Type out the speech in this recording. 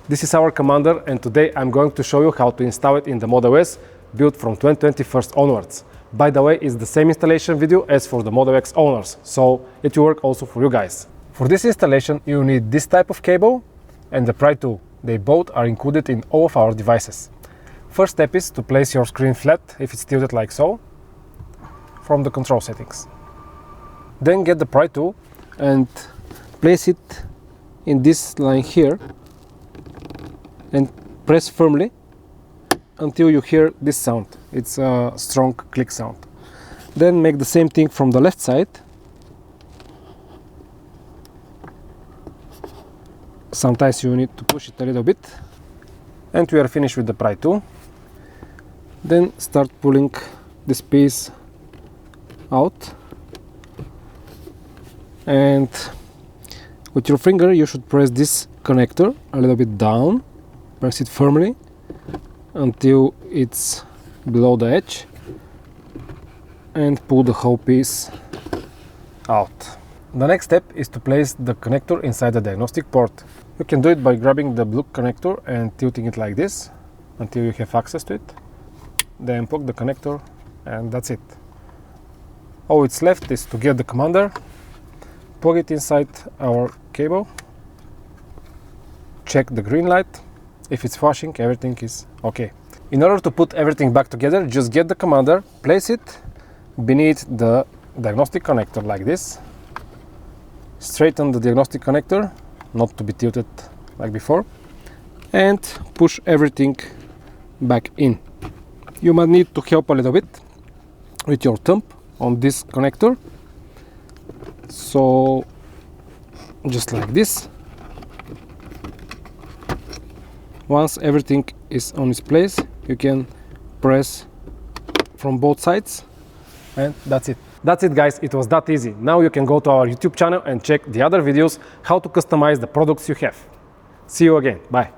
This is our Commander, and today I'm going to show you how to install it in the ModOS built from 2021 onwards. By the way, it's the same installation video as for the ModOS owners, so it will work also for you guys. For this installation you need this type of cable and the pry tool. They both are included in all of our devices. First step is to place your screen flat, if it's tilted like so, from the control settings. Then get the pry tool and place it in this line here and press firmly until you hear this sound. It's a strong click sound. Then make the same thing from the left side. Sometimes you need to push it a little bit. And we are finished with the pry tool. Then start pulling this piece out. And with your finger you should press this connector a little bit down. Press it firmly until it's below the edge and pull the whole piece out. The next step is to place the connector inside the diagnostic port. You can do it by grabbing the blue connector and tilting it like this until you have access to it. Then plug the connector and that's it. All it's left is to get the Commander, plug it inside our cable, check the green light. If it's flashing, everything is okay. In order to put everything back together, just get the Commander, place it beneath the diagnostic connector like this. Straighten the diagnostic connector, not to be tilted like before, and push everything back in. You might need to help a little bit with your thumb on this connector. So just like this. Once everything is on its place, you can press from both sides, and that's it. That's it, guys. It was that easy. Now you can go to our YouTube channel and check the other videos how to customize the products you have. See you again. Bye.